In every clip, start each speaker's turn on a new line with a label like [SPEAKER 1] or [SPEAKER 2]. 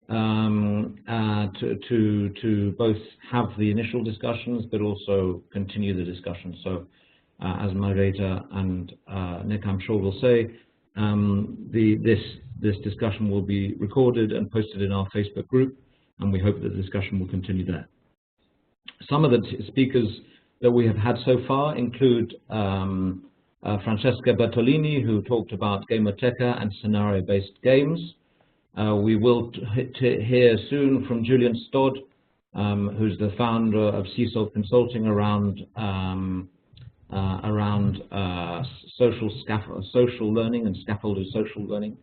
[SPEAKER 1] to both have the initial discussions but also continue the discussion. So, as Margareta and Nick, I'm sure, will say, this discussion will be recorded and posted in our Facebook group, and we hope that the discussion will continue there. Some of the speakers that we have had so far include Francesca Bertolini, who talked about Gamerteca and scenario-based games. We will hear soon from Julian Stodd, who's the founder of Seesaw Consulting around social learning and scaffolded social learning.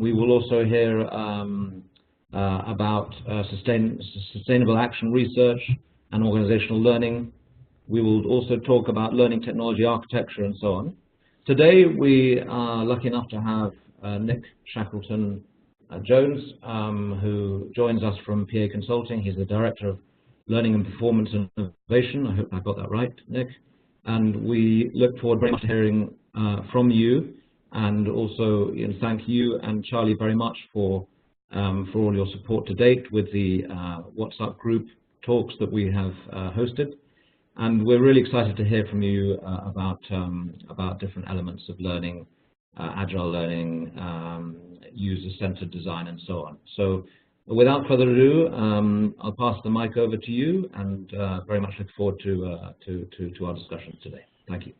[SPEAKER 1] We will also hear about sustainable action research and organizational learning. We will also talk about learning technology architecture and so on. Today we are lucky enough to have Nick Shackleton Jones, who joins us from PA Consulting. He's the Director of Learning and Performance Innovation. I hope I got that right, Nick. And we look forward very much to hearing from you, and also thank you and Charlie very much for all your support to date with the WhatsApp group talks that we have hosted. And we're really excited to hear from you about different elements of learning, agile learning, user-centered design, and so on. So without further ado, I'll pass the mic over to you, and very much look forward to our discussion today. Thank you.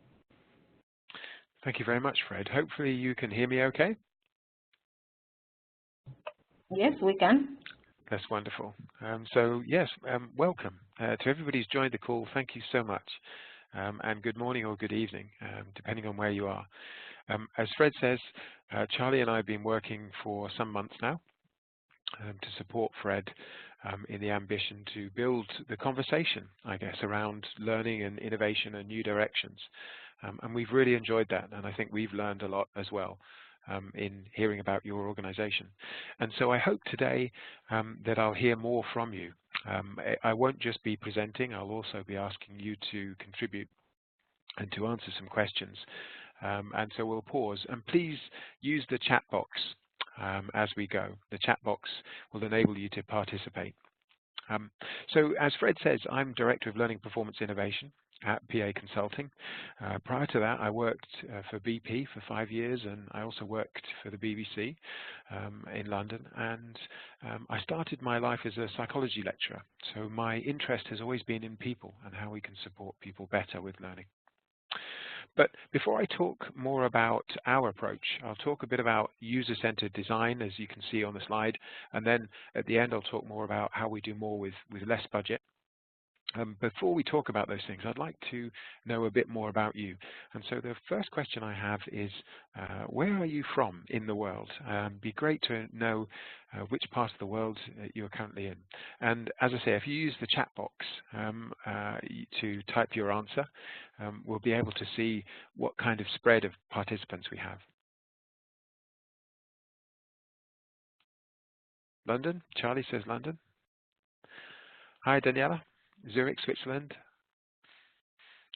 [SPEAKER 2] Thank you very much, Fred. Hopefully you can hear me okay.
[SPEAKER 3] Yes, we can.
[SPEAKER 2] That's wonderful. So yes, welcome to everybody who's joined the call. Thank you so much, and good morning or good evening, depending on where you are. As Fred says, Charlie and I have been working for some months now to support Fred in the ambition to build the conversation, I guess, around learning and innovation and new directions. And we've really enjoyed that, and I think we've learned a lot as well in hearing about your organization. And so I hope today that I'll hear more from you. I won't just be presenting, I'll also be asking you to contribute and to answer some questions. And so we'll pause, and please use the chat box as we go. The chat box will enable you to participate. So as Fred says, I'm Director of Learning Performance Innovation at PA Consulting. Prior to that, I worked for BP for 5 years, and I also worked for the BBC in London. And I started my life as a psychology lecturer. So my interest has always been in people and how we can support people better with learning. But before I talk more about our approach, I'll talk a bit about user-centered design, as you can see on the slide, and then at the end I'll talk more about how we do more with less budget. Before we talk about those things, I'd like to know a bit more about you. And so the first question I have is, where are you from in the world? Be great to know which part of the world you're currently in. And as I say, if you use the chat box to type your answer, we'll be able to see what kind of spread of participants we have. London, Charlie says London. Hi, Daniela. Zurich, Switzerland.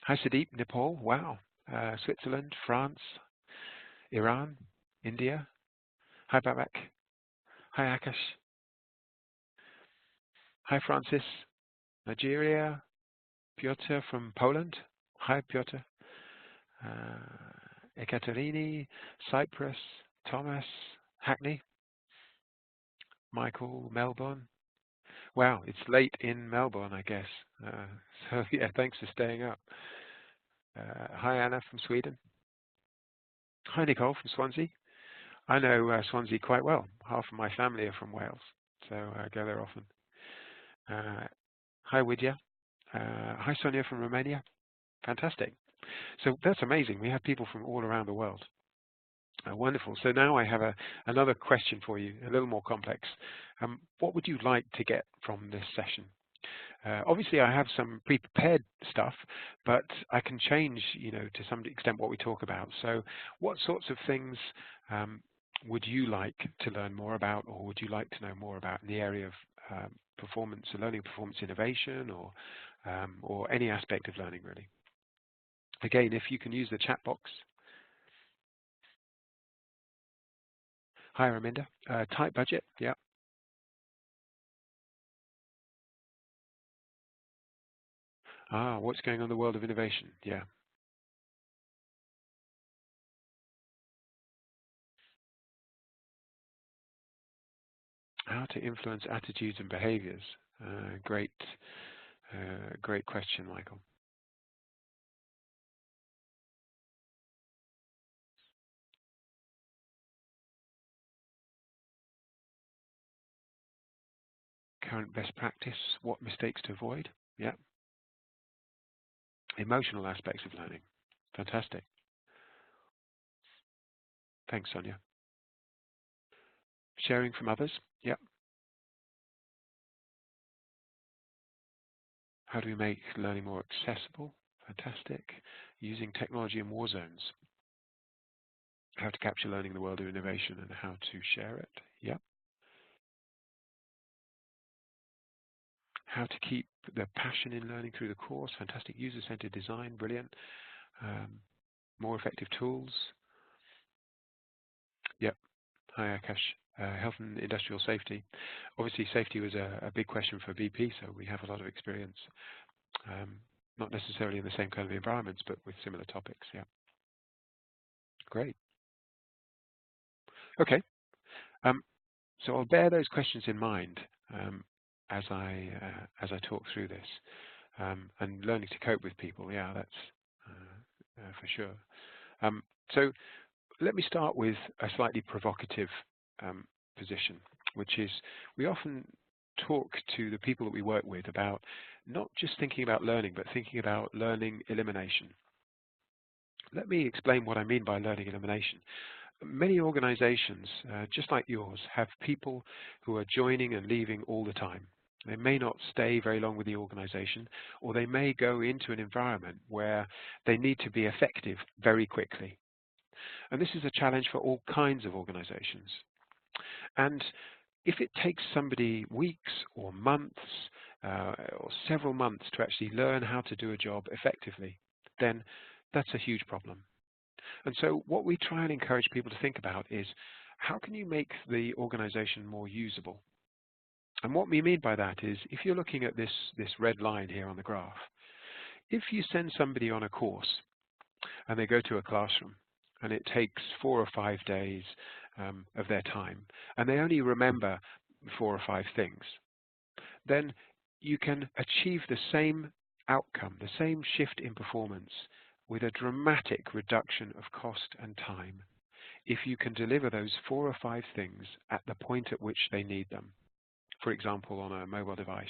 [SPEAKER 2] Hi, Sudeep, Nepal. Wow. Switzerland, France, Iran, India. Hi, Babak. Hi, Akash. Hi, Francis. Nigeria. Piotr from Poland. Hi, Piotr. Ekaterini, Cyprus. Thomas, Hackney. Michael, Melbourne. Wow, it's late in Melbourne, I guess. So yeah, thanks for staying up. Hi, Anna from Sweden. Hi, Nicole from Swansea. I know Swansea quite well. Half of my family are from Wales, so I go there often. Hi, Widya. Hi, Sonia from Romania. Fantastic. So that's amazing. We have people from all around the world. Wonderful. So now I have another question for you, a little more complex. What would you like to get from this session? Obviously, I have some pre-prepared stuff, but I can change, to some extent what we talk about. So what sorts of things would you like to learn more about, or would you like to know more about in the area of performance, learning performance innovation, or any aspect of learning, really? Again, if you can use the chat box. Hi, Raminda. Tight budget, yeah. What's going on in the world of innovation? Yeah. How to influence attitudes and behaviors? Great question, Michael. Current best practice, what mistakes to avoid? Yeah. Emotional aspects of learning. Fantastic. Thanks, Sonia. Sharing from others? Yeah. How do we make learning more accessible? Fantastic. Using technology in war zones. How to capture learning in the world of innovation and how to share it. Yeah. How to keep the passion in learning through the course. Fantastic. User-centered design. Brilliant. More effective tools. Yep. Hi, Akash. Health and industrial safety. Obviously, safety was a big question for BP, so we have a lot of experience. Not necessarily in the same kind of environments, but with similar topics. Yeah. Great. Okay. So I'll bear those questions in mind as I talk through this, and learning to cope with people. Yeah, that's for sure. So let me start with a slightly provocative position, which is we often talk to the people that we work with about not just thinking about learning, but thinking about learning elimination. Let me explain what I mean by learning elimination. Many organizations, just like yours, have people who are joining and leaving all the time. They may not stay very long with the organization, or they may go into an environment where they need to be effective very quickly. And this is a challenge for all kinds of organizations. And if it takes somebody weeks or months or several months to actually learn how to do a job effectively, then that's a huge problem. And so what we try and encourage people to think about is, how can you make the organization more usable? And what we mean by that is, if you're looking at this red line here on the graph, if you send somebody on a course and they go to a classroom and it takes 4 or 5 days of their time, and they only remember 4 or 5 things, then you can achieve the same outcome, the same shift in performance, with a dramatic reduction of cost and time if you can deliver those 4 or 5 things at the point at which they need them, for example, on a mobile device.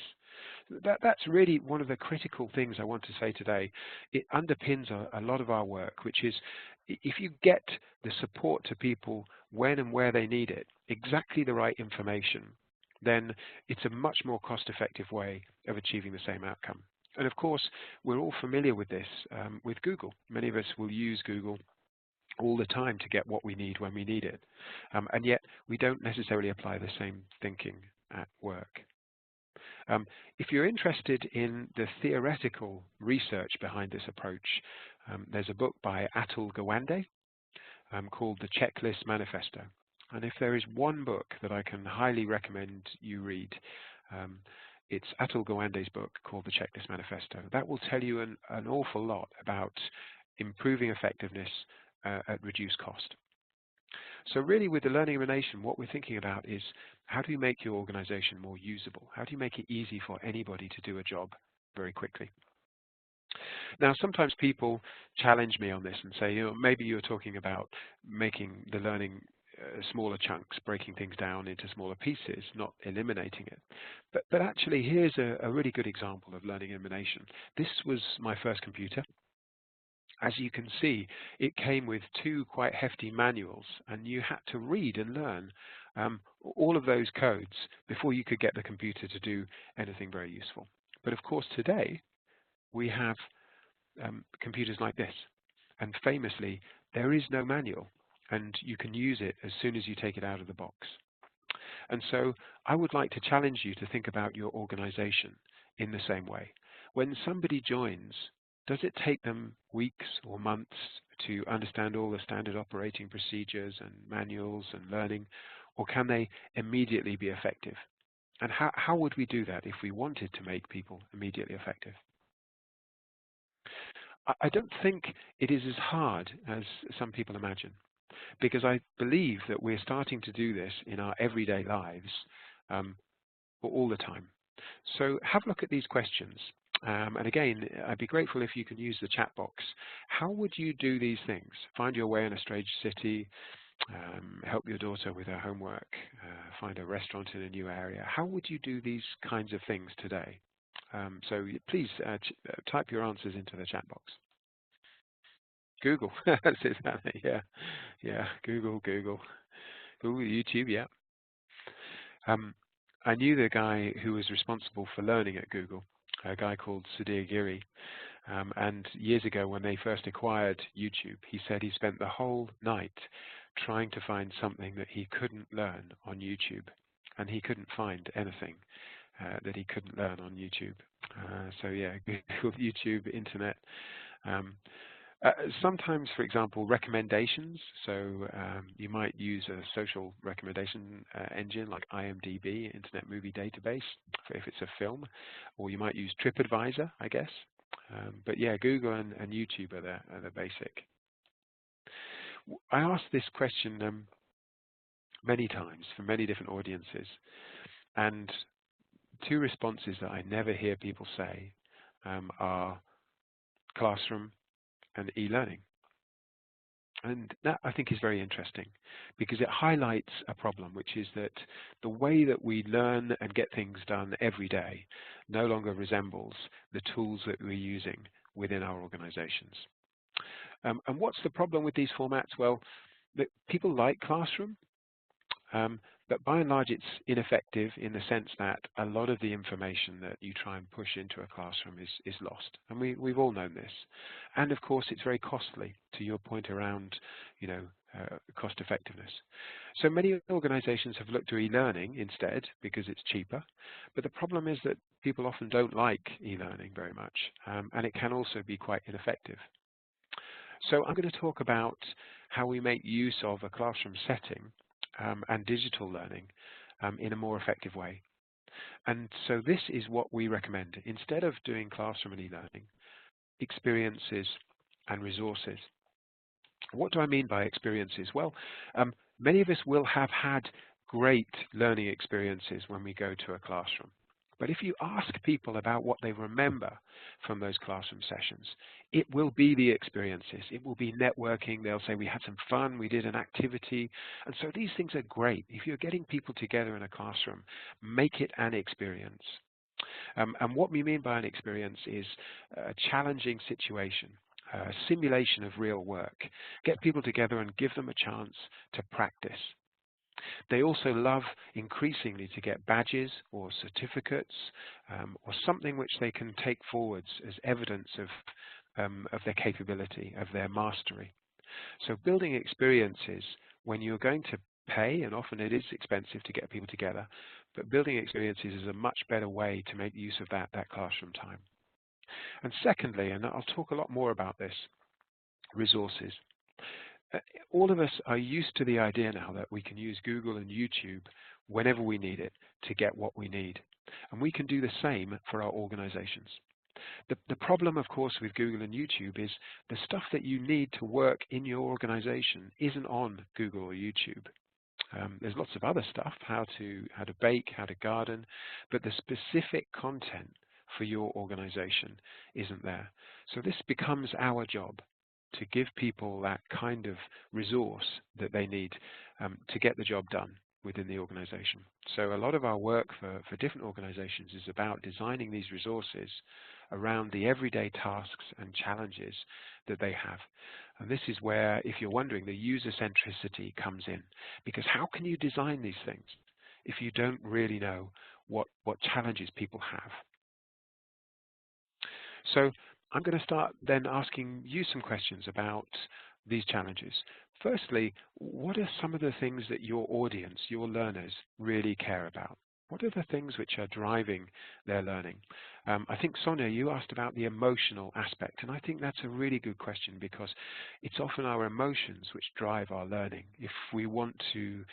[SPEAKER 2] That's really one of the critical things I want to say today. It underpins a lot of our work, which is if you get the support to people when and where they need it, exactly the right information, then it's a much more cost-effective way of achieving the same outcome. And of course, we're all familiar with this with Google. Many of us will use Google all the time to get what we need when we need it. And yet, we don't necessarily apply the same thinking at work. If you're interested in the theoretical research behind this approach, there's a book by Atul Gawande called The Checklist Manifesto. And if there is one book that I can highly recommend you read, it's Atul Gawande's book called The Checklist Manifesto. That will tell you an awful lot about improving effectiveness at reduced cost. So really, with the learning elimination, what we're thinking about is, how do you make your organization more usable? How do you make it easy for anybody to do a job very quickly? Now, sometimes people challenge me on this and say, maybe you're talking about making the learning smaller chunks, breaking things down into smaller pieces, not eliminating it. But actually, here's a really good example of learning elimination. This was my first computer. As you can see, it came with 2 quite hefty manuals, and you had to read and learn all of those codes before you could get the computer to do anything very useful. But of course, today, we have computers like this. And famously, there is no manual, and you can use it as soon as you take it out of the box. And so I would like to challenge you to think about your organization in the same way. When somebody joins, does it take them weeks or months to understand all the standard operating procedures and manuals and learning, or can they immediately be effective? And how would we do that if we wanted to make people immediately effective? I don't think it is as hard as some people imagine, because I believe that we're starting to do this in our everyday lives all the time. So have a look at these questions. And again, I'd be grateful if you can use the chat box. How would you do these things? Find your way in a strange city, help your daughter with her homework, find a restaurant in a new area. How would you do these kinds of things today? So please type your answers into the chat box. Google, yeah, Google, YouTube, yeah. I knew the guy who was responsible for learning at Google, a guy called Sudhir Giri, and years ago when they first acquired YouTube, he said he spent the whole night trying to find something that he couldn't learn on YouTube, and he couldn't find anything that he couldn't learn on YouTube. So yeah, Google, YouTube, Internet. Sometimes, for example, recommendations. So you might use a social recommendation engine like IMDb, Internet Movie Database, if it's a film, or you might use TripAdvisor, I guess. But yeah, Google and YouTube are the basic. I asked this question many times from many different audiences, and two responses that I never hear people say are classroom and e-learning. And that, I think, is very interesting because it highlights a problem, which is that the way that we learn and get things done every day no longer resembles the tools that we're using within our organizations. And what's the problem with these formats? Well, that people like classroom, but by and large it's ineffective in the sense that a lot of the information that you try and push into a classroom is lost. And we've all known this. And of course it's very costly, to your point around cost effectiveness. So many organizations have looked to e-learning instead because it's cheaper. But the problem is that people often don't like e-learning very much, and it can also be quite ineffective. So I'm going to talk about how we make use of a classroom setting and digital learning in a more effective way. And so this is what we recommend. Instead of doing classroom and e-learning, experiences and resources. What do I mean by experiences? Well, many of us will have had great learning experiences when we go to a classroom. But if you ask people about what they remember from those classroom sessions, it will be the experiences. It will be networking. They'll say, we had some fun, we did an activity. And so these things are great. If you're getting people together in a classroom, make it an experience. And what we mean by an experience is a challenging situation, a simulation of real work. Get people together and give them a chance to practice. They also love increasingly to get badges or certificates or something which they can take forwards as evidence of their capability, of their mastery. So building experiences when you're going to pay, and often it is expensive to get people together, but building experiences is a much better way to make use of that classroom time. And secondly, and I'll talk a lot more about this, resources. All of us are used to the idea now that we can use Google and YouTube whenever we need it to get what we need. And we can do the same for our organizations. The problem, of course, with Google and YouTube is the stuff that you need to work in your organization isn't on Google or YouTube. There's lots of other stuff, how to bake, how to garden, but the specific content for your organization isn't there. So this becomes our job, to give people that kind of resource that they need to get the job done within the organization. So a lot of our work for different organizations is about designing these resources around the everyday tasks and challenges that they have. And this is where, if you're wondering, the user centricity comes in. Because how can you design these things if you don't really know what challenges people have? So I'm going to start then asking you some questions about these challenges. Firstly, what are some of the things that your audience, your learners, really care about? What are the things which are driving their learning? I think, Sonia, you asked about the emotional aspect, and I think that's a really good question because it's often our emotions which drive our learning. If we want to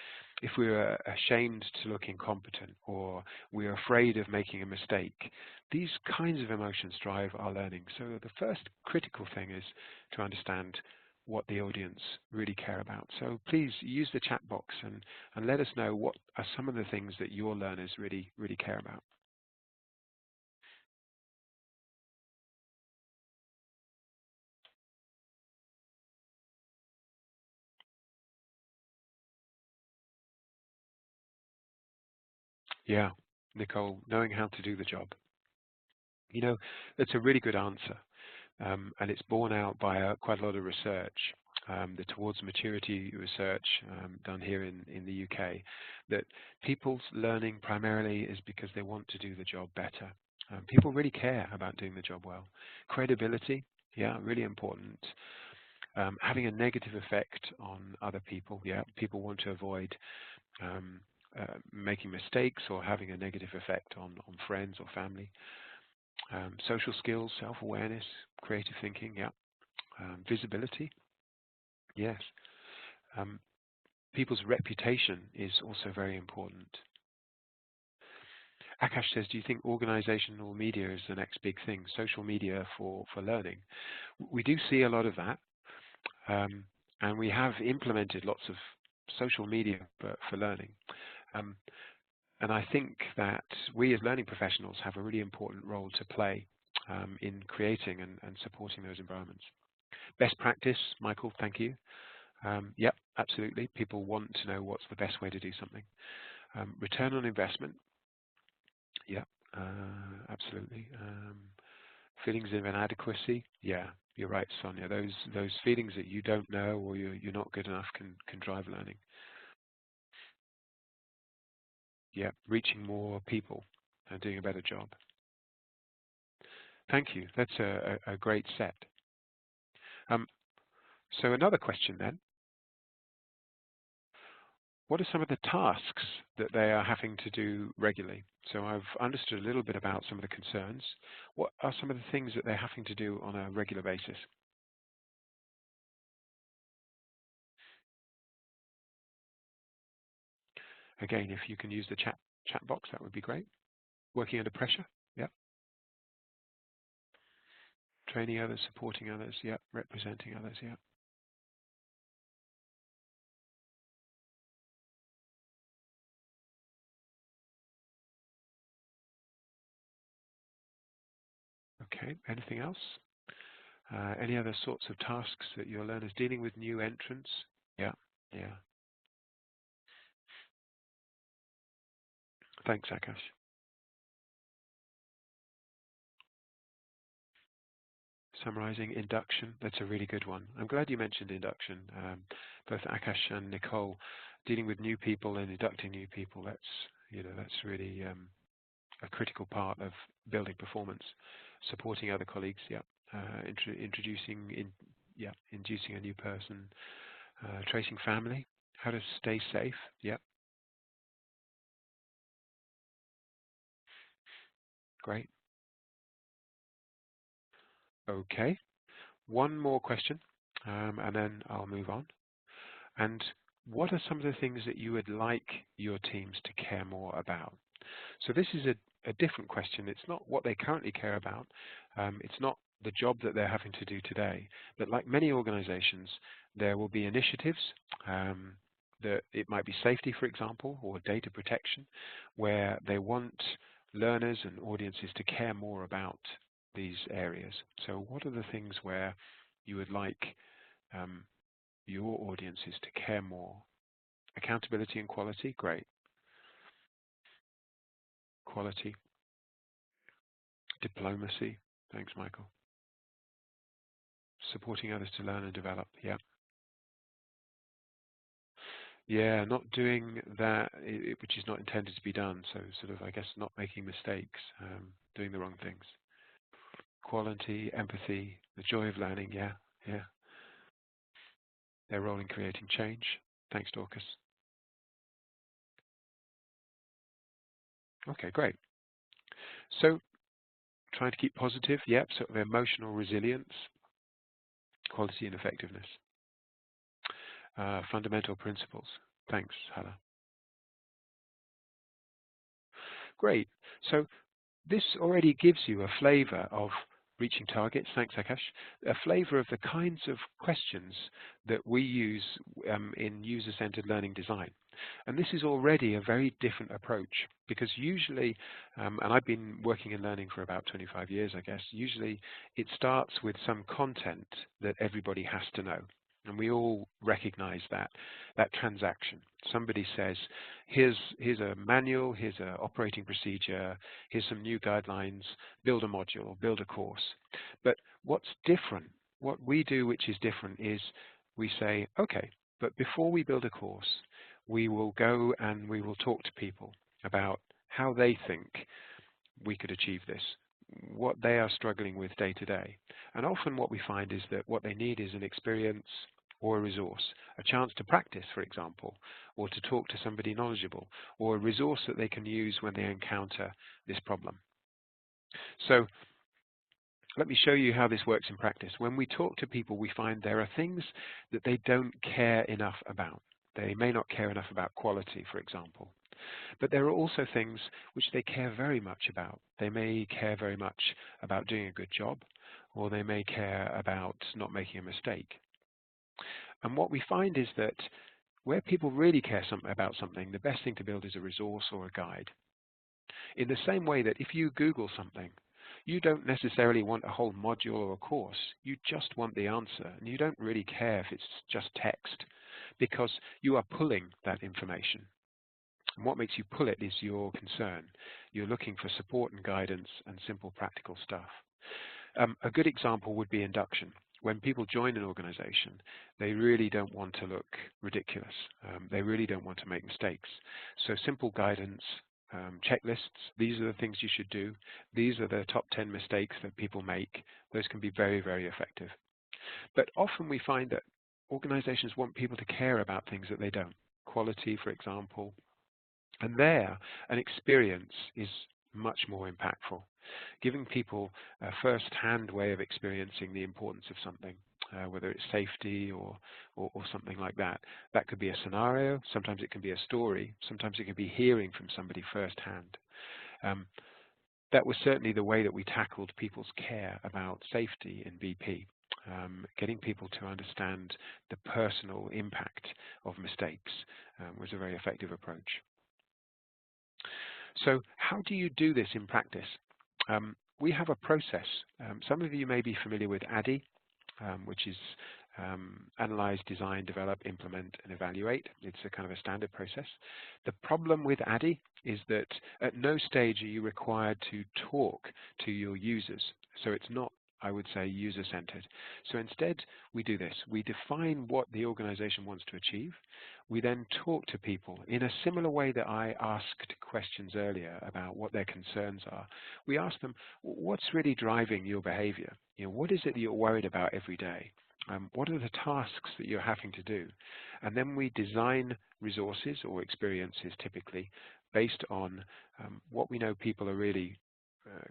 [SPEAKER 2] if we're ashamed to look incompetent, or we're afraid of making a mistake, these kinds of emotions drive our learning. So the first critical thing is to understand what the audience really care about. So please use the chat box and let us know what are some of the things that your learners really care about. Yeah, Nicole, knowing how to do the job. You know, that's a really good answer, and it's borne out by quite a lot of research, the Towards Maturity research done here in the UK, that people's learning primarily is because they want to do the job better. People really care about doing the job well. Credibility, yeah, really important. Having a negative effect on other people, yeah, people want to avoid making mistakes or having a negative effect on friends or family. Social skills, self-awareness, creative thinking, yeah. Visibility, yes. People's reputation is also very important. Akash says, do you think organizational media is the next big thing, social media for learning? We do see a lot of that, and we have implemented lots of social media for learning. And I think that we as learning professionals have a really important role to play in creating and supporting those environments. Best practice, Michael, thank you. Yep, absolutely. People want to know what's the best way to do something. Return on investment, yeah, absolutely. Feelings of inadequacy, yeah, you're right, Sonia. Those feelings that you don't know or you're not good enough can drive learning. Yeah, reaching more people and doing a better job. Thank you. That's a great set. So another question then. What are some of the tasks that they are having to do regularly? So I've understood a little bit about some of the concerns. What are some of the things that they're having to do on a regular basis? Again, if you can use the chat box, that would be great. Working under pressure, yeah. Training others, supporting others, yeah. Representing others, yeah. Okay, anything else? Any other sorts of tasks that your learners dealing with new entrants? Yeah, yeah. Thanks, Akash. Summarizing induction, that's a really good one. I'm glad you mentioned induction. Both Akash and Nicole dealing with new people and inducting new people, that's really a critical part of building performance. Supporting other colleagues, yeah. Inducing a new person. Tracing family, how to stay safe, yeah. Great. Okay. One more question, and then I'll move on. And what are some of the things that you would like your teams to care more about? So this is a different question. It's not what they currently care about. It's not the job that they're having to do today. But like many organizations, there will be initiatives that it might be safety, for example, or data protection, where they want learners and audiences to care more about these areas. So what are the things where you would like your audiences to care more? Accountability and quality, great. Quality. Diplomacy, thanks, Michael. Supporting others to learn and develop, yeah. Yeah, not doing that which is not intended to be done, so sort of, I guess, not making mistakes, doing the wrong things. Quality, empathy, the joy of learning, yeah, yeah. Their role in creating change. Thanks, Dorcas. Okay, great. So, trying to keep positive, yep, sort of emotional resilience, quality and effectiveness. Fundamental principles. Thanks, Hala. Great. So this already gives you a flavor of reaching targets, thanks Akash, a flavor of the kinds of questions that we use in user-centered learning design. And this is already a very different approach, because usually, and I've been working in learning for about 25 years, I guess, usually it starts with some content that everybody has to know. And we all recognize that transaction. Somebody says, here's a manual, here's an operating procedure, here's some new guidelines, build a module or build a course. But what's different, what we do which is different, is we say, okay, but before we build a course, we will go and we will talk to people about how they think we could achieve this, what they are struggling with day to day. And often what we find is that what they need is an experience or a resource, a chance to practice, for example, or to talk to somebody knowledgeable, or a resource that they can use when they encounter this problem. So let me show you how this works in practice. When we talk to people, we find there are things that they don't care enough about. They may not care enough about quality, for example. But there are also things which they care very much about. They may care very much about doing a good job, or they may care about not making a mistake. And what we find is that where people really care about something, the best thing to build is a resource or a guide. In the same way that if you Google something, you don't necessarily want a whole module or a course. You just want the answer, and you don't really care if it's just text, because you are pulling that information. And what makes you pull it is your concern. You're looking for support and guidance and simple practical stuff. A good example would be induction. When people join an organization, they really don't want to look ridiculous. They really don't want to make mistakes. So simple guidance, checklists, these are the things you should do. These are the top 10 mistakes that people make. Those can be very, very effective. But often we find that organizations want people to care about things that they don't. Quality, for example. And there, an experience is much more impactful. Giving people a first-hand way of experiencing the importance of something, whether it's safety or something like that. That could be a scenario. Sometimes it can be a story. Sometimes it can be hearing from somebody firsthand. That was certainly the way that we tackled people's care about safety in BP. Getting people to understand the personal impact of mistakes was a very effective approach. So how do you do this in practice? We have a process. Some of you may be familiar with ADDIE, which is analyze, design, develop, implement, and evaluate. It's a kind of a standard process. The problem with ADDIE is that at no stage are you required to talk to your users. So it's not, I would say, user-centered. So instead, we do this. We define what the organization wants to achieve. We then talk to people in a similar way that I asked questions earlier about what their concerns are. We ask them, what's really driving your behavior? You know, what is it that you're worried about every day? What are the tasks that you're having to do? And then we design resources or experiences typically based on what we know people are really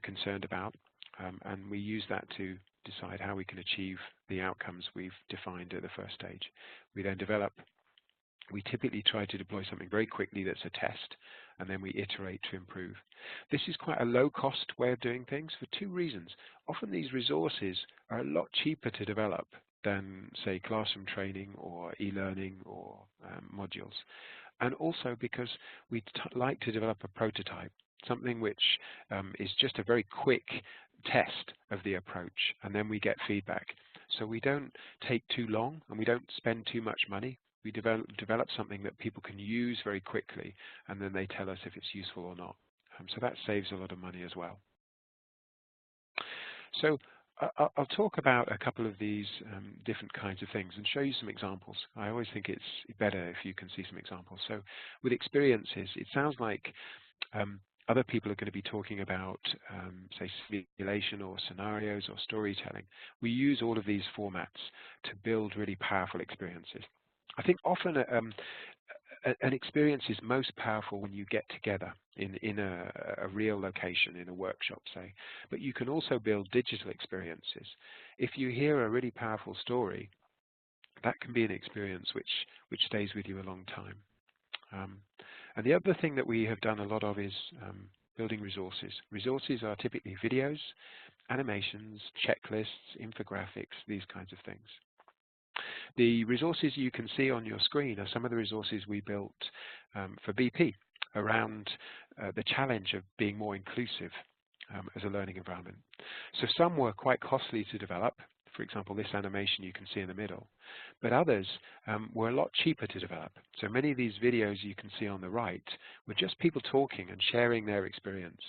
[SPEAKER 2] concerned about. And we use that to decide how we can achieve the outcomes we've defined at the first stage. We then develop. We typically try to deploy something very quickly that's a test, and then we iterate to improve. This is quite a low-cost way of doing things for two reasons. Often these resources are a lot cheaper to develop than, say, classroom training or e-learning or modules. And also because we like to develop a prototype, something which is just a very quick test of the approach, and then we get feedback. So we don't take too long, and we don't spend too much money. We develop something that people can use very quickly, and then they tell us if it's useful or not. So that saves a lot of money as well. So I'll talk about a couple of these different kinds of things and show you some examples. I always think it's better if you can see some examples. So with experiences, it sounds like other people are going to be talking about, say, simulation or scenarios or storytelling. We use all of these formats to build really powerful experiences. I think often an experience is most powerful when you get together in a real location, in a workshop, say. But you can also build digital experiences. If you hear a really powerful story, that can be an experience which stays with you a long time. And the other thing that we have done a lot of is building resources. Resources are typically videos, animations, checklists, infographics, these kinds of things. The resources you can see on your screen are some of the resources we built for BP around the challenge of being more inclusive as a learning environment. So some were quite costly to develop. For example, this animation you can see in the middle, but others were a lot cheaper to develop. So many of these videos you can see on the right were just people talking and sharing their experience.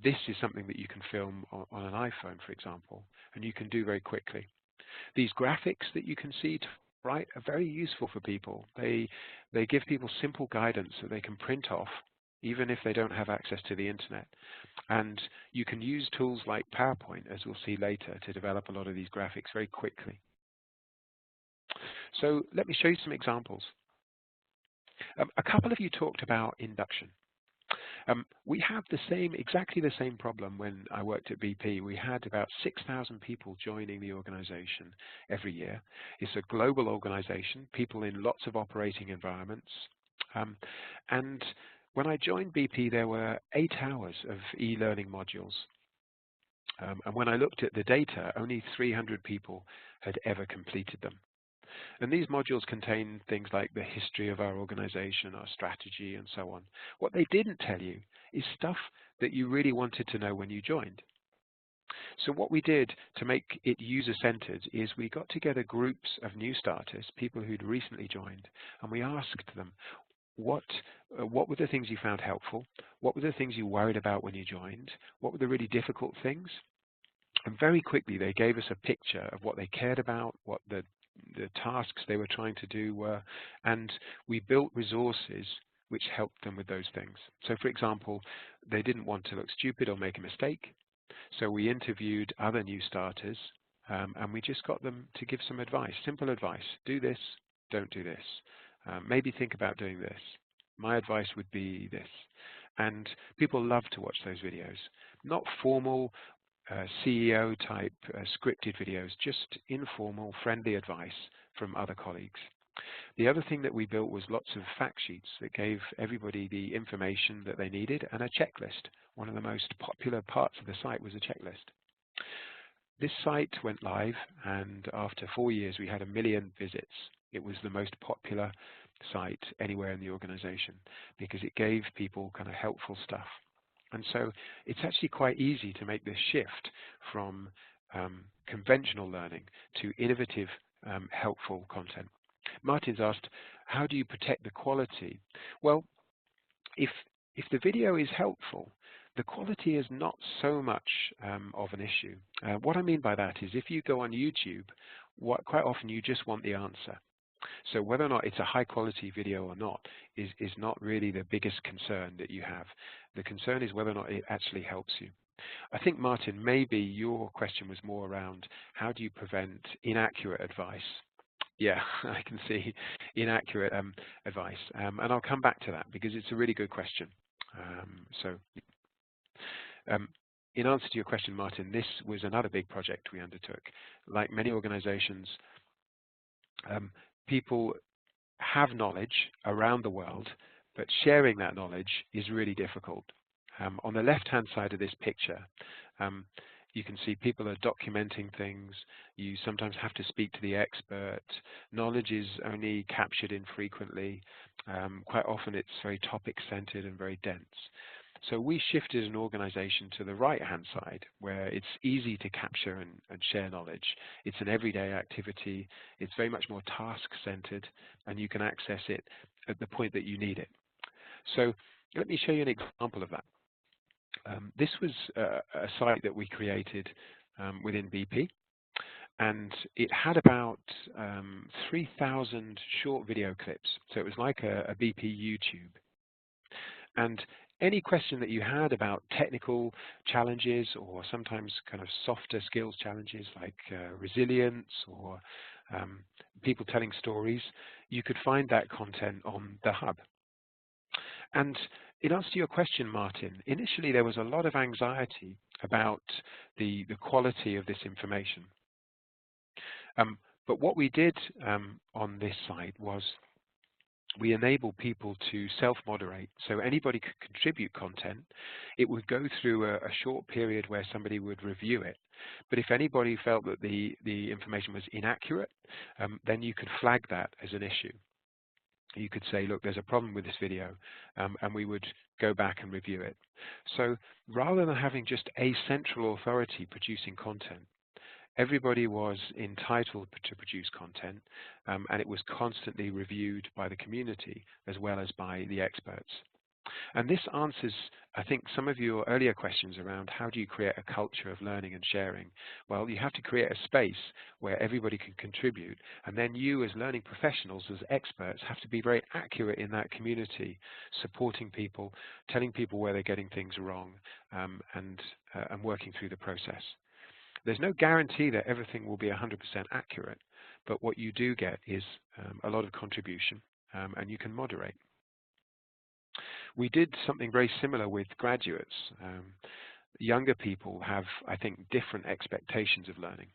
[SPEAKER 2] This is something that you can film on an iPhone, for example, and you can do very quickly. These graphics that you can see to the right are very useful for people. They give people simple guidance that they can print off, even if they don't have access to the internet. And you can use tools like PowerPoint, as we'll see later, to develop a lot of these graphics very quickly. So let me show you some examples. A couple of you talked about induction. We have exactly the same problem when I worked at BP. We had about 6,000 people joining the organization every year. It's a global organization, people in lots of operating environments. And when I joined BP, there were 8 hours of e-learning modules. And when I looked at the data, only 300 people had ever completed them. And these modules contain things like the history of our organization, our strategy, and so on. What they didn't tell you is stuff that you really wanted to know when you joined. So what we did to make it user-centered is we got together groups of new starters, people who'd recently joined, and we asked them, what were the things you found helpful? What were the things you worried about when you joined? What were the really difficult things? And very quickly they gave us a picture of what they cared about, what the tasks they were trying to do were, and we built resources which helped them with those things. So for example, they didn't want to look stupid or make a mistake, so we interviewed other new starters and we just got them to give some advice, simple advice. Do this, don't do this. Maybe think about doing this. My advice would be this. And people love to watch those videos. Not formal CEO type scripted videos, just informal, friendly advice from other colleagues. The other thing that we built was lots of fact sheets that gave everybody the information that they needed and a checklist. One of the most popular parts of the site was a checklist. This site went live, and after 4 years we had 1 million visits. It was the most popular site anywhere in the organization because it gave people kind of helpful stuff. And so it's actually quite easy to make this shift from conventional learning to innovative, helpful content. Martin's asked, how do you protect the quality? Well, if the video is helpful, the quality is not so much of an issue. What I mean by that is if you go on YouTube, quite often you just want the answer. So whether or not it's a high quality video or not is not really the biggest concern that you have. The concern is whether or not it actually helps you. I think, Martin, maybe your question was more around how do you prevent inaccurate advice? Yeah, I can see inaccurate advice. And I'll come back to that because it's a really good question. In answer to your question, Martin, this was another big project we undertook. Like many organizations, people have knowledge around the world, but sharing that knowledge is really difficult. On the left-hand side of this picture, you can see people are documenting things. You sometimes have to speak to the expert. Knowledge is only captured infrequently. Quite often it's very topic-centered and very dense. So we shifted an organization to the right-hand side where it's easy to capture and share knowledge. It's an everyday activity. It's very much more task-centered, and you can access it at the point that you need it. So let me show you an example of that. This was a site that we created within BP, and it had about 3,000 short video clips. So it was like a BP YouTube. And any question that you had about technical challenges or sometimes kind of softer skills challenges like resilience or people telling stories, you could find that content on the hub. And in answer to your question, Martin, initially there was a lot of anxiety about the quality of this information. But what we did on this site was we enable people to self-moderate. So anybody could contribute content. It would go through a short period where somebody would review it. But if anybody felt that the information was inaccurate, then you could flag that as an issue. You could say, look, there's a problem with this video, and we would go back and review it. So rather than having just a central authority producing content, everybody was entitled to produce content, and it was constantly reviewed by the community as well as by the experts. And this answers, I think, some of your earlier questions around how do you create a culture of learning and sharing. Well, you have to create a space where everybody can contribute, and then you as learning professionals, as experts, have to be very accurate in that community, supporting people, telling people where they're getting things wrong, and working through the process. There's no guarantee that everything will be 100% accurate, but what you do get is a lot of contribution, and you can moderate. We did something very similar with graduates. Younger people have, I think, different expectations of learning.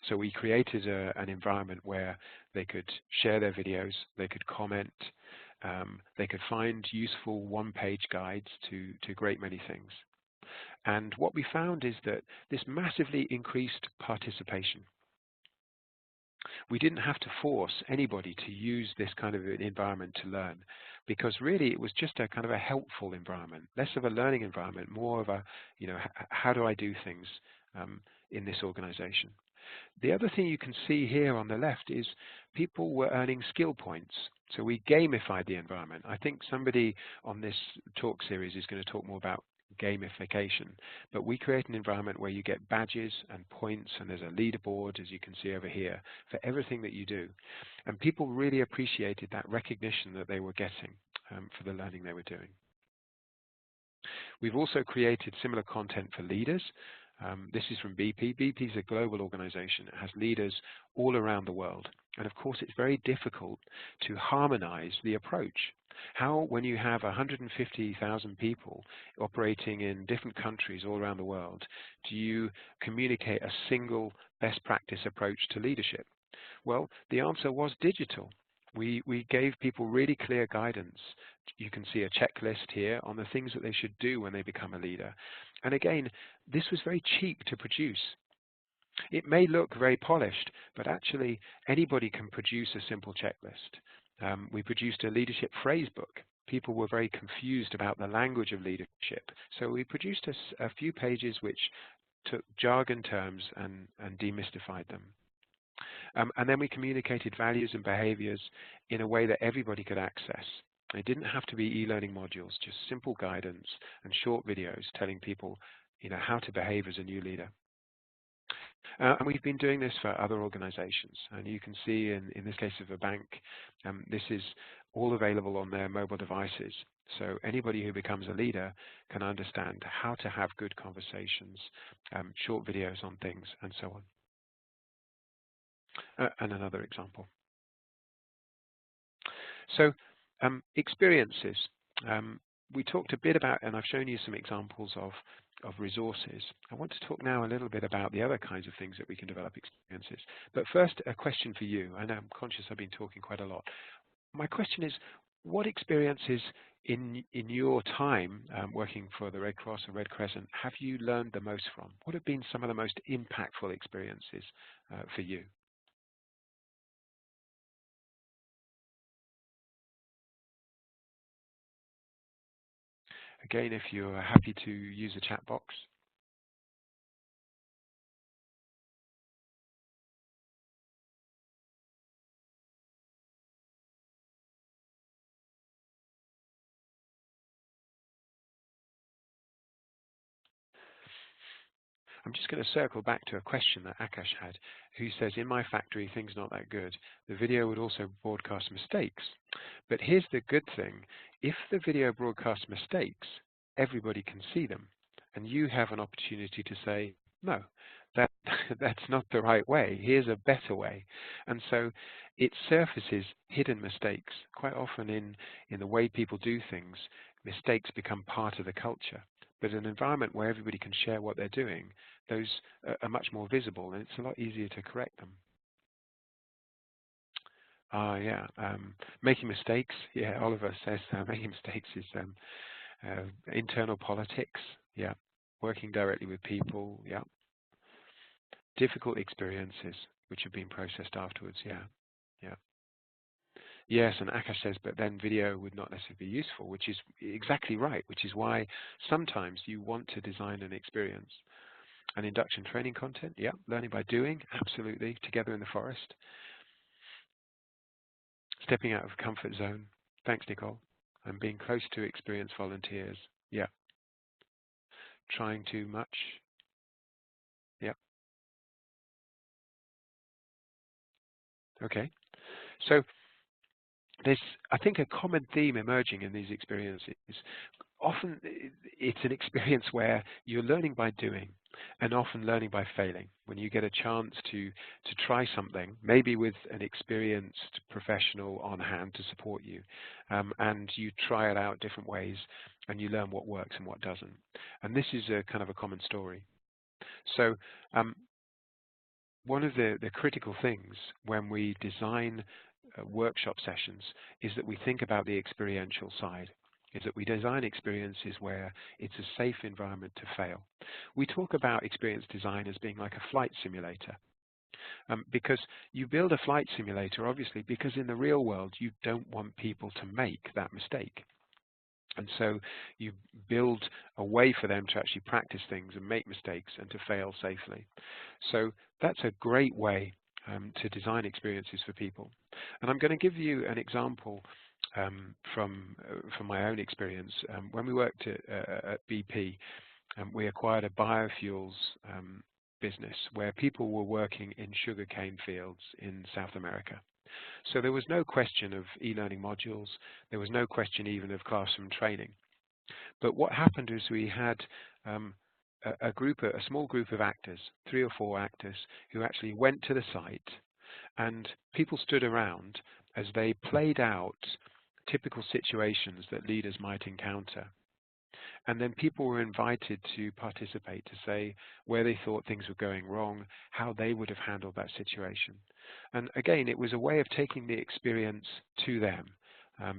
[SPEAKER 2] So we created an environment where they could share their videos, they could comment, they could find useful one-page guides to a great many things. And what we found is that this massively increased participation. We didn't have to force anybody to use this kind of an environment to learn, because really it was just a kind of a helpful environment, less of a learning environment, more of a, how do I do things in this organization. The other thing you can see here on the left is people were earning skill points. So we gamified the environment. I think somebody on this talk series is going to talk more about gamification, but we create an environment where you get badges and points, and there's a leaderboard, as you can see over here, for everything that you do. And people really appreciated that recognition that they were getting for the learning they were doing. We've also created similar content for leaders. This is from BP. BP is a global organization. It has leaders all around the world. And of course, it's very difficult to harmonize the approach. How, when you have 150,000 people operating in different countries all around the world, do you communicate a single best practice approach to leadership? Well, the answer was digital. We gave people really clear guidance. You can see a checklist here on the things that they should do when they become a leader. And again, this was very cheap to produce. It may look very polished, but actually anybody can produce a simple checklist. We produced a leadership phrase book. People were very confused about the language of leadership. So we produced a few pages which took jargon terms and demystified them. And then we communicated values and behaviors in a way that everybody could access. It didn't have to be e-learning modules, just simple guidance and short videos telling people, how to behave as a new leader. And we've been doing this for other organizations. And you can see in this case of a bank, this is all available on their mobile devices. So anybody who becomes a leader can understand how to have good conversations, short videos on things, and so on. And another example. So experiences. We talked a bit about, and I've shown you some examples of resources. I want to talk now a little bit about the other kinds of things that we can develop experiences. But first, a question for you. I know I'm conscious I've been talking quite a lot. My question is, what experiences in your time working for the Red Cross or Red Crescent have you learned the most from? What have been some of the most impactful experiences for you? Again, if you're happy to use the chat box. I'm just going to circle back to a question that Akash had, who says, in my factory, things not that good. The video would also broadcast mistakes. But here's the good thing. If the video broadcasts mistakes, everybody can see them. And you have an opportunity to say, no, that's not the right way. Here's a better way. And so it surfaces hidden mistakes. Quite often in the way people do things, mistakes become part of the culture. But in an environment where everybody can share what they're doing, those are much more visible, and it's a lot easier to correct them. Yeah, making mistakes. Yeah, Oliver says making mistakes is internal politics. Yeah, working directly with people. Yeah, difficult experiences which have been processed afterwards. Yeah, yeah. Yes, and Akash says, but then video would not necessarily be useful, which is exactly right, which is why sometimes you want to design an experience. And induction training content, yeah, learning by doing, absolutely, together in the forest. Stepping out of comfort zone, thanks Nicole, and being close to experienced volunteers, yeah. Trying too much, yeah. Okay, so there's, I think, a common theme emerging in these experiences. Often it's an experience where you're learning by doing and often learning by failing. When you get a chance to try something, maybe with an experienced professional on hand to support you, and you try it out different ways and you learn what works and what doesn't. And this is a kind of a common story. So one of the critical things when we design workshop sessions is that we think about the experiential side, is that we design experiences where it's a safe environment to fail. We talk about experience design as being like a flight simulator, because you build a flight simulator, obviously, because in the real world you don't want people to make that mistake. And so you build a way for them to actually practice things and make mistakes and to fail safely. So that's a great way to design experiences for people. And I'm going to give you an example from my own experience. When we worked at BP, we acquired a biofuels business where people were working in sugarcane fields in South America. So there was no question of e-learning modules. There was no question even of classroom training. But what happened is we had a small group of actors, 3 or 4 actors, who actually went to the site, and people stood around as they played out typical situations that leaders might encounter. And then people were invited to participate, to say where they thought things were going wrong, how they would have handled that situation. And again, it was a way of taking the experience to them.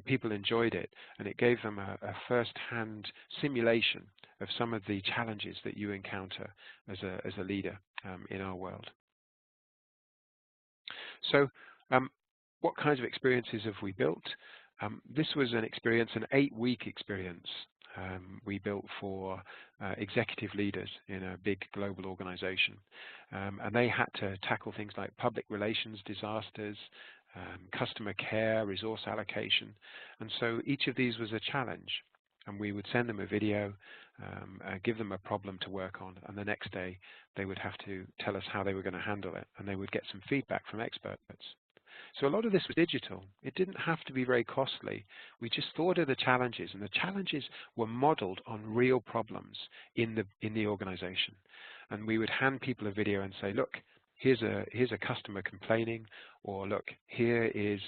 [SPEAKER 2] People enjoyed it, and it gave them a first-hand simulation of some of the challenges that you encounter as a leader in our world. So what kinds of experiences have we built? This was an experience, an 8-week experience we built for executive leaders in a big global organization. And they had to tackle things like public relations disasters, customer care, resource allocation. And so each of these was a challenge. And we would send them a video, give them a problem to work on, and the next day they would have to tell us how they were going to handle it, and they would get some feedback from experts. So a lot of this was digital. It didn't have to be very costly. We just thought of the challenges, and the challenges were modeled on real problems in the organization. And we would hand people a video and say, look, here's a customer complaining, or look, here is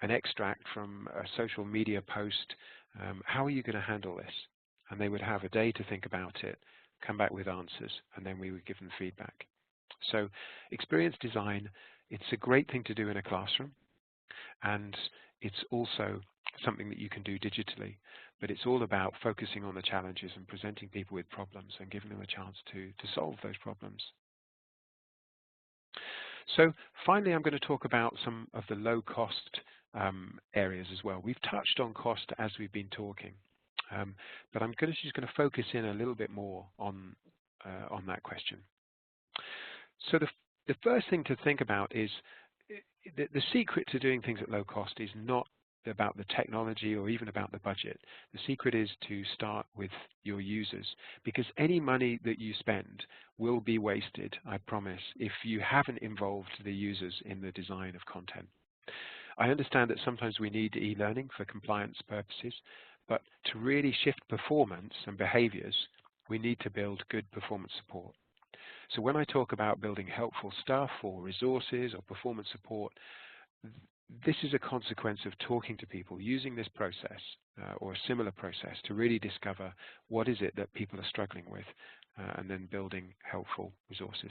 [SPEAKER 2] an extract from a social media post. How are you going to handle this? And they would have a day to think about it, come back with answers, and then we would give them feedback. So experience design, it's a great thing to do in a classroom, and it's also something that you can do digitally, but it's all about focusing on the challenges and presenting people with problems and giving them a chance to solve those problems. So finally, I'm going to talk about some of the low-cost areas as well. We've touched on cost as we've been talking, but I'm just going to focus in a little bit more on that question. So the first thing to think about is the secret to doing things at low cost is not about the technology or even about the budget. The secret is to start with your users, because any money that you spend will be wasted, I promise, if you haven't involved the users in the design of content. I understand that sometimes we need e-learning for compliance purposes, but to really shift performance and behaviors, we need to build good performance support. So when I talk about building helpful stuff or resources or performance support, this is a consequence of talking to people, using this process or a similar process to really discover what is it that people are struggling with, and then building helpful resources.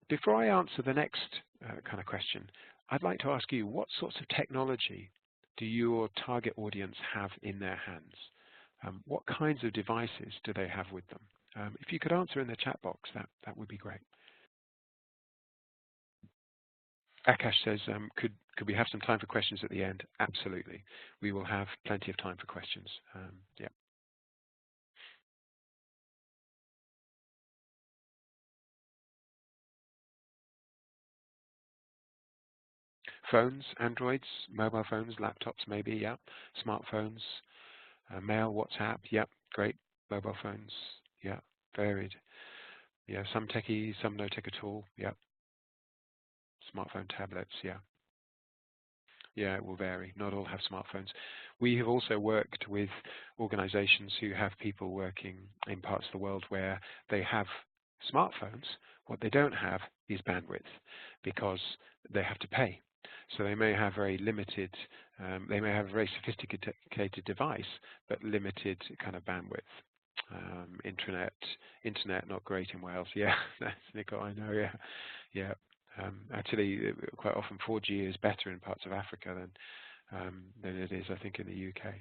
[SPEAKER 2] Before I answer the next kind of question, I'd like to ask you, what sorts of technology do your target audience have in their hands? What kinds of devices do they have with them? If you could answer in the chat box, that would be great. Akash says, could we have some time for questions at the end? Absolutely. We will have plenty of time for questions. Yeah. Phones, Androids, mobile phones, laptops maybe, yeah. Smartphones, mail, WhatsApp, yeah, great. Mobile phones, yeah, varied. Yeah, some techie, some no tech at all, yeah. Smartphone, tablets, yeah. Yeah, it will vary. Not all have smartphones. We have also worked with organizations who have people working in parts of the world where they have smartphones. What they don't have is bandwidth because they have to pay. So they may have very limited, they may have a very sophisticated device, but limited kind of bandwidth. Internet not great in Wales. Yeah, that's Nicole, I know, yeah. Yeah. Actually, quite often 4G is better in parts of Africa than it is, I think, in the UK.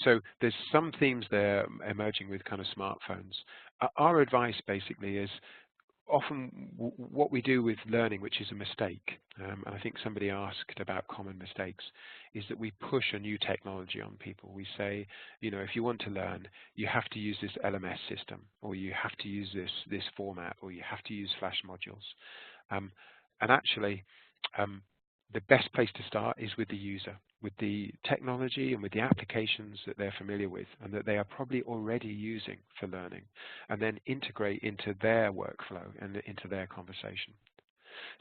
[SPEAKER 2] So there's some themes there emerging with kind of smartphones. Our advice basically is often what we do with learning, which is a mistake, and I think somebody asked about common mistakes, is that we push a new technology on people. We say, you know, if you want to learn, you have to use this LMS system, or you have to use this format, or you have to use Flash modules. And actually, the best place to start is with the user, with the technology and with the applications that they're familiar with and that they are probably already using for learning, and then integrate into their workflow and into their conversation.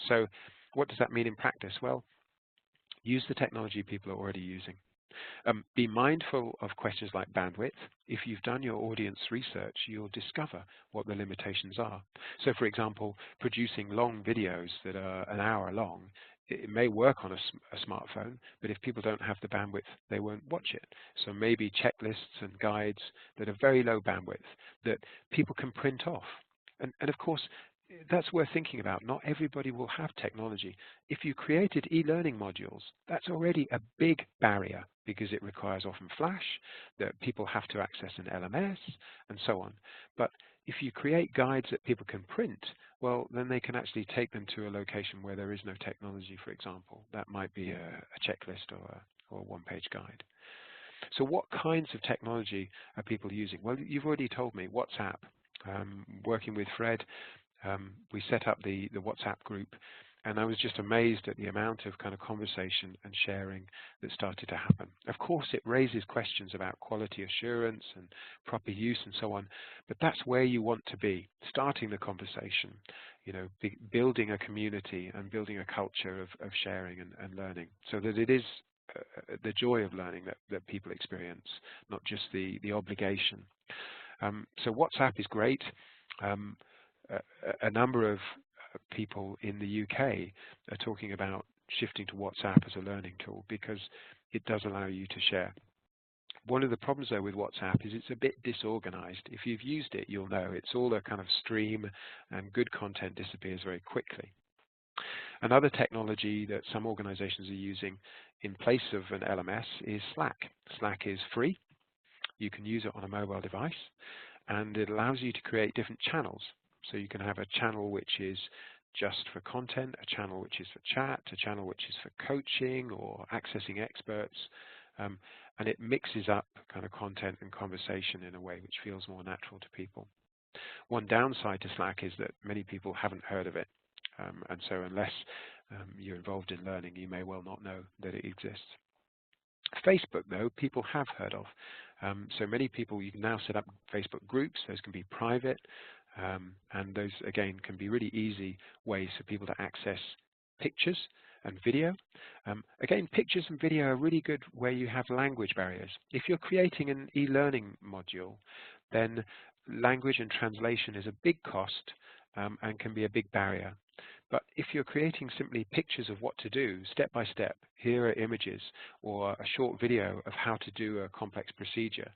[SPEAKER 2] So what does that mean in practice? Well, use the technology people are already using. Be mindful of questions like bandwidth. If you've done your audience research, you'll discover what the limitations are. So for example, producing long videos that are an hour long, it may work on a smartphone, but if people don't have the bandwidth, they won't watch it. So maybe checklists and guides that are very low bandwidth that people can print off. And of course, that's worth thinking about. Not everybody will have technology. If you created e-learning modules, that's already a big barrier because it requires often Flash, that people have to access an LMS, and so on. But if you create guides that people can print, well, then they can actually take them to a location where there is no technology, for example. That might be a checklist or a one-page guide. So what kinds of technology are people using? Well, you've already told me WhatsApp. Working with Fred, we set up the WhatsApp group, and I was just amazed at the amount of kind of conversation and sharing that started to happen. Of course, it raises questions about quality assurance and proper use and so on, but that's where you want to be, starting the conversation, you know, building a community and building a culture of sharing and learning, so that it is the joy of learning that people experience, not just the obligation. So WhatsApp is great. A number of people in the UK are talking about shifting to WhatsApp as a learning tool because it does allow you to share. One of the problems though with WhatsApp is it's a bit disorganized. If you've used it, you'll know it's all a kind of stream and good content disappears very quickly. Another technology that some organizations are using in place of an LMS is Slack. Slack is free. You can use it on a mobile device, and it allows you to create different channels. So you can have a channel which is just for content, a channel which is for chat, a channel which is for coaching or accessing experts, and it mixes up kind of content and conversation in a way which feels more natural to people. One downside to Slack is that many people haven't heard of it, and so unless you're involved in learning, you may well not know that it exists. Facebook, though, people have heard of. So many people, you can now set up Facebook groups. Those can be private, and those, again, can be really easy ways for people to access pictures and video. Again, pictures and video are really good where you have language barriers. If you're creating an e-learning module, then language and translation is a big cost and can be a big barrier. But if you're creating simply pictures of what to do, step by step, here are images, or a short video of how to do a complex procedure,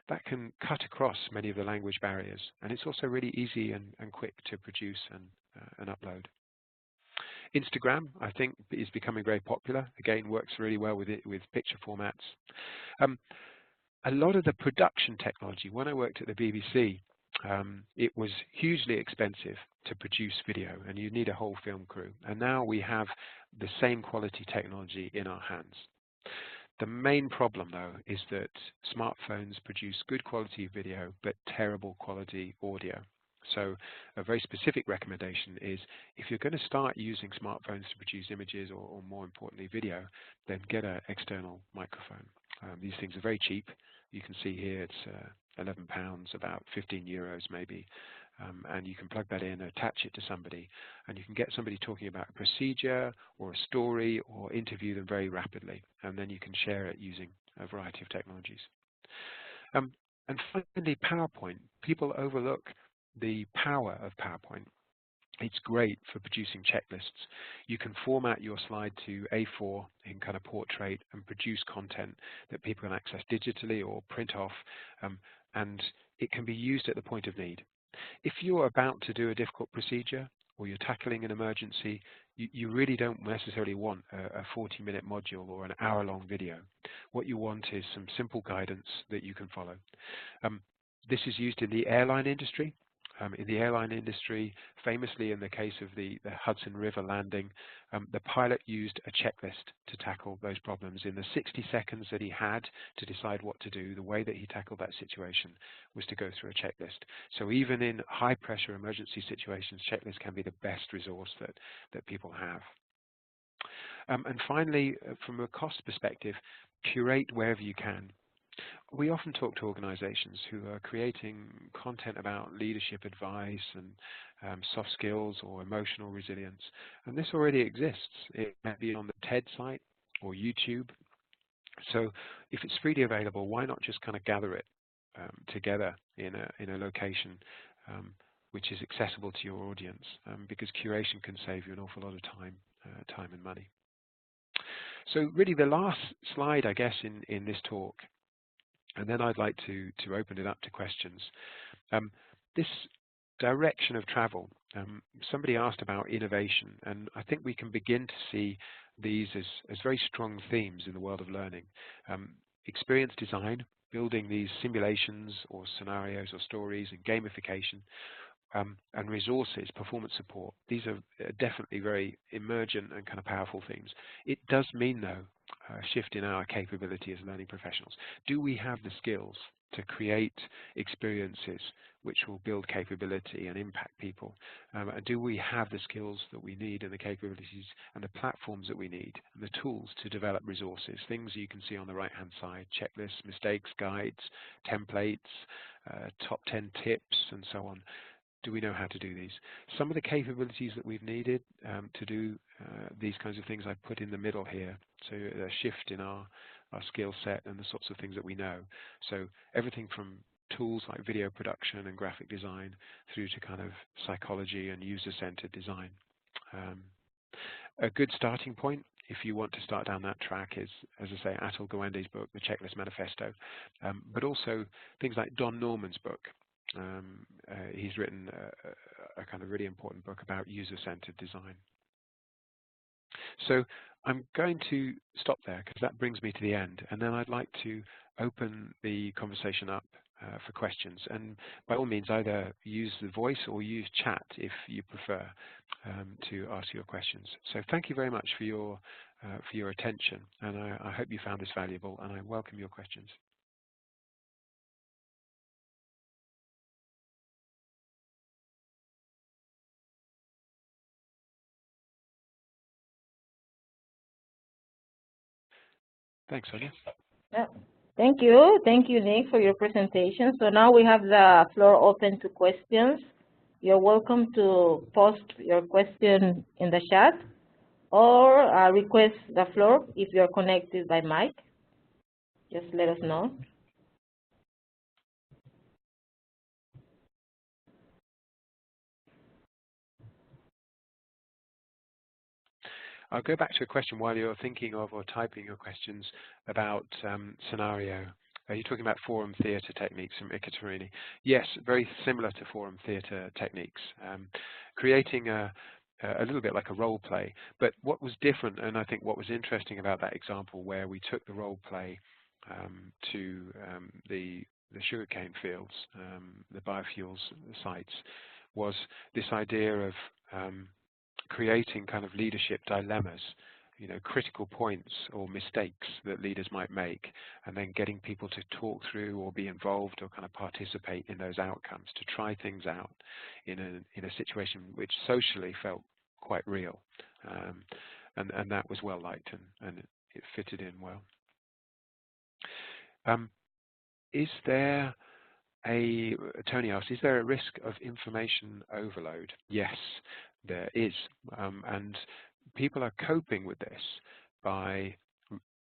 [SPEAKER 2] that can cut across many of the language barriers. And it's also really easy and quick to produce and upload. Instagram, I think, is becoming very popular. Again, works really well with picture formats. A lot of the production technology, when I worked at the BBC, it was hugely expensive to produce video, and you need a whole film crew. And now we have the same quality technology in our hands. The main problem, though, is that smartphones produce good quality video, but terrible quality audio. So a very specific recommendation is, if you're going to start using smartphones to produce images, or more importantly, video, then get an external microphone. These things are very cheap. You can see here it's £11, about 15 euros maybe. And you can plug that in, attach it to somebody, and you can get somebody talking about a procedure or a story, or interview them very rapidly, and then you can share it using a variety of technologies. And finally, PowerPoint. People overlook the power of PowerPoint. It's great for producing checklists. You can format your slide to A4 in kind of portrait and produce content that people can access digitally or print off, and it can be used at the point of need. If you're about to do a difficult procedure, or you're tackling an emergency, you really don't necessarily want a 40-minute module or an hour-long video. What you want is some simple guidance that you can follow. This is used in the airline industry. In the airline industry, famously in the case of the Hudson River landing, the pilot used a checklist to tackle those problems. In the 60 seconds that he had to decide what to do, the way that he tackled that situation was to go through a checklist. So even in high-pressure emergency situations, checklists can be the best resource that people have. And finally, from a cost perspective, curate wherever you can. We often talk to organizations who are creating content about leadership advice and soft skills or emotional resilience, and this already exists. It may be on the TED site or YouTube. So if it's freely available, why not just kind of gather it together in a location which is accessible to your audience, because curation can save you an awful lot of time and money. So really the last slide, I guess, in this talk, and then I'd like to open it up to questions. This direction of travel, somebody asked about innovation, and I think we can begin to see these as very strong themes in the world of learning. Experience design, building these simulations or scenarios or stories, and gamification, and resources, performance support. These are definitely very emergent and kind of powerful themes. It does mean, though, a shift in our capability as learning professionals. Do we have the skills to create experiences which will build capability and impact people? And do we have the skills that we need, and the capabilities and the platforms that we need, and the tools to develop resources? Things you can see on the right-hand side: checklists, mistakes, guides, templates, top 10 tips, and so on. Do we know how to do these? Some of the capabilities that we've needed to do these kinds of things I put in the middle here. So a shift in our skill set and the sorts of things that we know. So everything from tools like video production and graphic design through to kind of psychology and user-centered design. A good starting point, if you want to start down that track, is, as I say, Atul Gawande's book, The Checklist Manifesto, but also things like Don Norman's book. He's written a kind of really important book about user-centered design. So I'm going to stop there, because that brings me to the end, and then I'd like to open the conversation up for questions. And by all means, either use the voice or use chat if you prefer to ask your questions. So thank you very much for your attention, and I hope you found this valuable, and I welcome your questions. Thanks, Sonia.
[SPEAKER 3] Yeah. Thank you. Thank you, Nick, for your presentation. So now we have the floor open to questions. You're welcome to post your question in the chat, or request the floor if you're connected by mic. Just let us know.
[SPEAKER 2] I'll go back to a question while you're thinking of or typing your questions about scenario. Are you talking about forum theatre techniques from Ekaterini? Yes, very similar to forum theatre techniques. Creating a a little bit like a role play. But what was different, and I think what was interesting about that example where we took the role play to the sugarcane fields, the biofuels sites, was this idea of creating kind of leadership dilemmas, critical points or mistakes that leaders might make, and then getting people to talk through or be involved or kind of participate in those outcomes, to try things out in a situation which socially felt quite real, and that was well liked, and it fitted in well. Is there Tony asks, is there a risk of information overload? Yes, there is, and people are coping with this by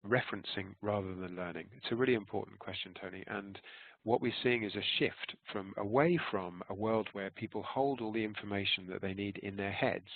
[SPEAKER 2] referencing rather than learning. It's a really important question, Tony, and what we're seeing is a shift away from a world where people hold all the information that they need in their heads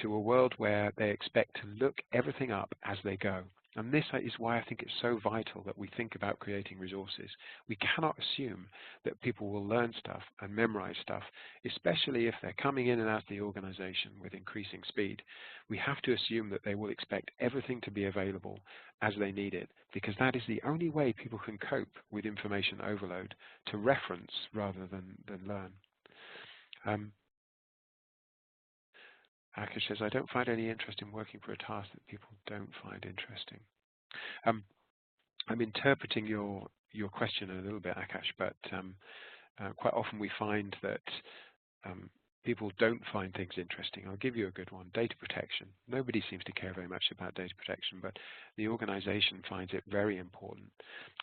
[SPEAKER 2] to a world where they expect to look everything up as they go. And this is why I think it's so vital that we think about creating resources. We cannot assume that people will learn stuff and memorize stuff, especially if they're coming in and out of the organization with increasing speed. We have to assume that they will expect everything to be available as they need it, because that is the only way people can cope with information overload, to reference rather than learn. Akash says, I don't find any interest in working for a task that people don't find interesting. I'm interpreting your question a little bit, Akash, but quite often we find that people don't find things interesting. I'll give you a good one, data protection. Nobody seems to care very much about data protection, but the organization finds it very important.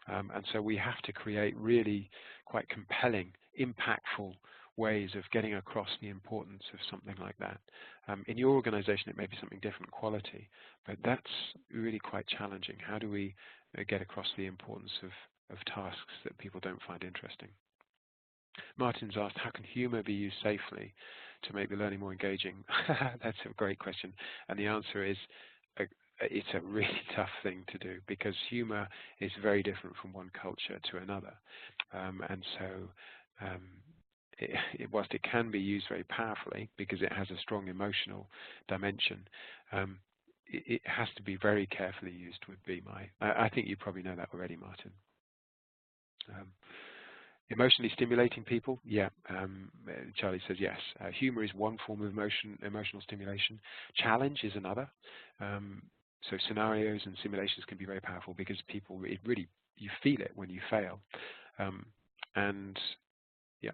[SPEAKER 2] And so we have to create really quite compelling, impactful ways of getting across the importance of something like that. In your organization, it may be something different quality, but that's really quite challenging. How do we get across the importance of tasks that people don't find interesting? Martin's asked, how can humor be used safely to make the learning more engaging? That's a great question. And the answer is, it's a really tough thing to do, because humor is very different from one culture to another. And so whilst it can be used very powerfully because it has a strong emotional dimension, it has to be very carefully used, would be I think you probably know that already, Martin. Emotionally stimulating people, yeah. Charlie says yes. Humor is one form of emotional stimulation. Challenge is another. So scenarios and simulations can be very powerful because people, you feel it when you fail. And yeah,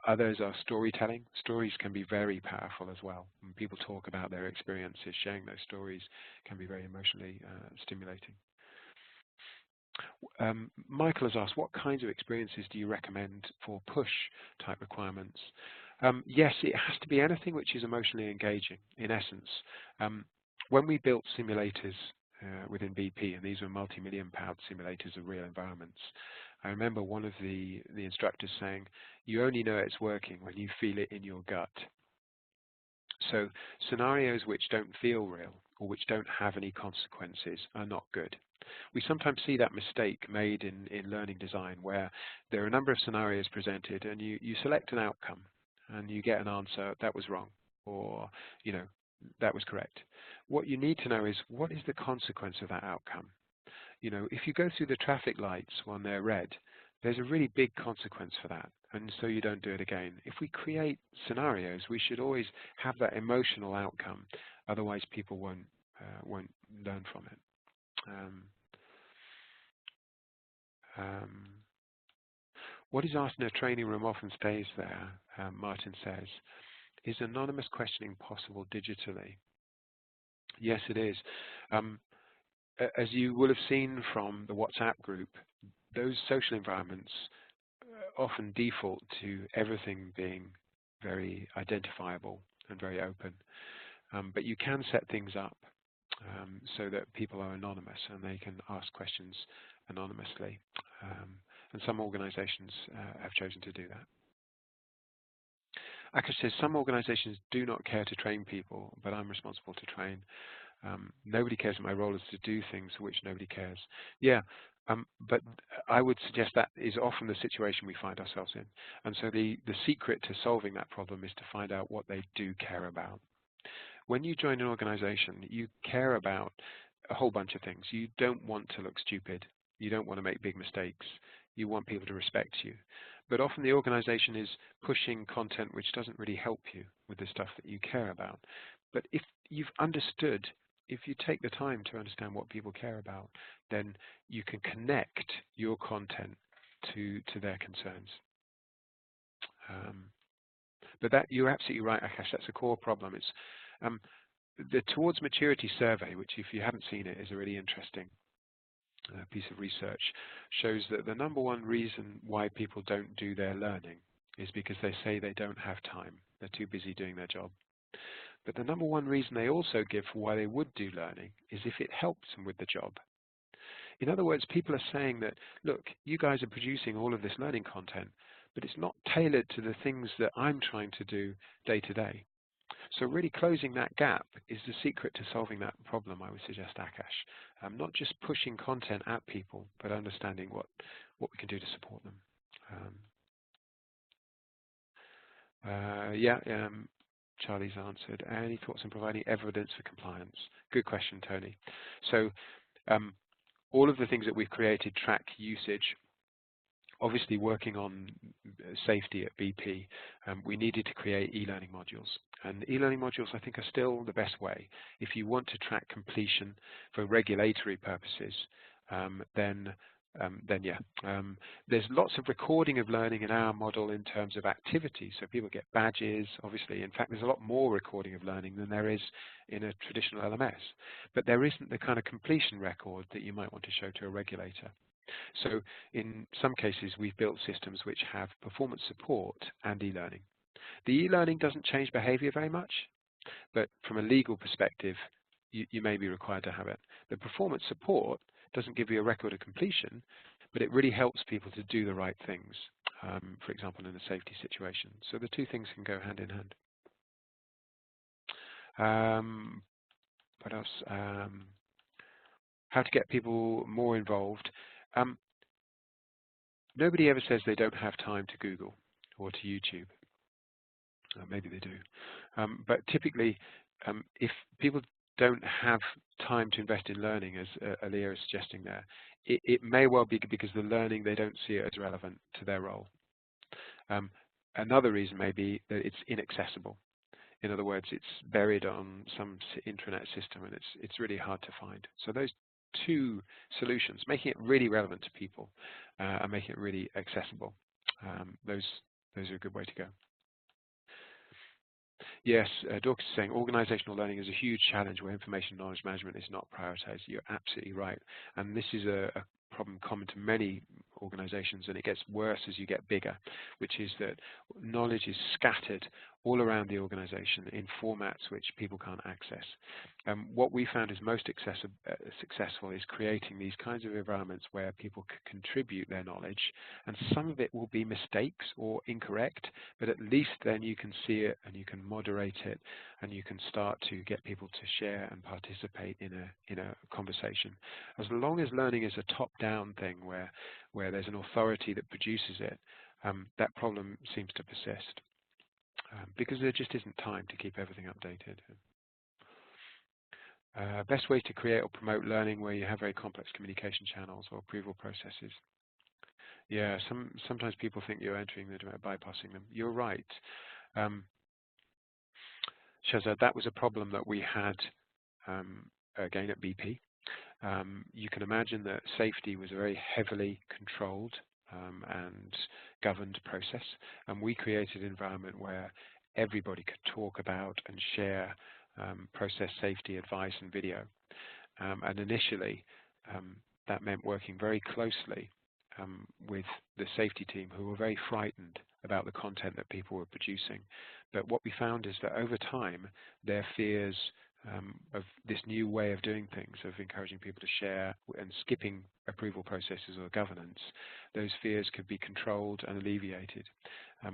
[SPEAKER 2] others are storytelling. Stories can be very powerful as well. When people talk about their experiences, sharing those stories can be very emotionally stimulating. Michael has asked, what kinds of experiences do you recommend for push type requirements? Yes, it has to be anything which is emotionally engaging, in essence. When we built simulators within BP, and these were multi-million-pound simulators of real environments, I remember one of the instructors saying, you only know it's working when you feel it in your gut. So scenarios which don't feel real or which don't have any consequences are not good. We sometimes see that mistake made in learning design, where there are a number of scenarios presented and you select an outcome and you get an answer, that was wrong, or that was correct. What you need to know is, what is the consequence of that outcome? If you go through the traffic lights when they're red, there's a really big consequence for that, and so you don't do it again. If we create scenarios, we should always have that emotional outcome, otherwise people won't learn from it. What is asked in a training room often stays there, Martin says. Is anonymous questioning possible digitally? Yes, it is. As you will have seen from the WhatsApp group, those social environments often default to everything being very identifiable and very open. But you can set things up so that people are anonymous and they can ask questions anonymously. And some organizations have chosen to do that. Akash says, some organizations do not care to train people, but I'm responsible to train. Nobody cares. My role is to do things for which nobody cares. Yeah, but I would suggest that is often the situation we find ourselves in. And so the secret to solving that problem is to find out what they do care about. when you join an organization, you care about a whole bunch of things. You don't want to look stupid. You don't want to make big mistakes. You want people to respect you. But often the organization is pushing content which doesn't really help you with the stuff that you care about. But if you've understood, if you take the time to understand what people care about, then you can connect your content to their concerns. But that, you're absolutely right, Akash, that's a core problem. It's the Towards Maturity survey, which if you haven't seen it is a really interesting piece of research, shows that the #1 reason why people don't do their learning is because they say they don't have time. They're too busy doing their job. But the #1 reason they also give for why they would do learning is if it helps them with the job. In other words, people are saying that, look, you guys are producing all of this learning content, but it's not tailored to the things that I'm trying to do day to day. So really closing that gap is the secret to solving that problem, I would suggest, Akash. Not just pushing content at people, but understanding what we can do to support them. Charlie's answered. Any thoughts on providing evidence for compliance? Good question, Tony. So all of the things that we've created track usage. Obviously, working on safety at BP, we needed to create e-learning modules. And e-learning modules, I think, are still the best way. If you want to track completion for regulatory purposes, then yeah. There's lots of recording of learning in our model in terms of activity. So people get badges, obviously. In fact, there's a lot more recording of learning than there is in a traditional LMS. But there isn't the kind of completion record that you might want to show to a regulator. So in some cases, we've built systems which have performance support and e-learning. The e-learning doesn't change behavior very much, but from a legal perspective, you may be required to have it. The performance support doesn't give you a record of completion, but it really helps people to do the right things, for example, in a safety situation. So the two things can go hand in hand. What else? How to get people more involved. Nobody ever says they don't have time to Google or to YouTube. Maybe they do. But typically, if people don't have time to invest in learning, as Aliyah is suggesting there, it may well be because the learning, they don't see it as relevant to their role. Another reason may be that it's inaccessible. In other words, it's buried on some intranet system and it's really hard to find. So those two solutions, making it really relevant to people and making it really accessible, those are a good way to go. Yes, Dorcas is saying organizational learning is a huge challenge where information knowledge management is not prioritized. You're absolutely right. And this is a problem common to many organizations, and it gets worse as you get bigger, which is that knowledge is scattered all around the organization in formats which people can't access. What we found is most successful is creating these kinds of environments where people can contribute their knowledge, and some of it will be mistakes or incorrect, but at least then you can see it and you can moderate it and you can start to get people to share and participate in a conversation. As long as learning is a top-down thing where there's an authority that produces it, that problem seems to persist. Because there just isn't time to keep everything updated. Best way to create or promote learning where you have very complex communication channels or approval processes. Yeah, sometimes people think you're entering the domain, bypassing them. You're right. Shazad, that was a problem that we had again at BP. You can imagine that safety was a very heavily controlled and governed process, and we created an environment where everybody could talk about and share process safety advice and video. And initially, that meant working very closely with the safety team, who were very frightened about the content that people were producing. But what we found is that over time, their fears of this new way of doing things, of encouraging people to share and skipping approval processes or governance, those fears could be controlled and alleviated.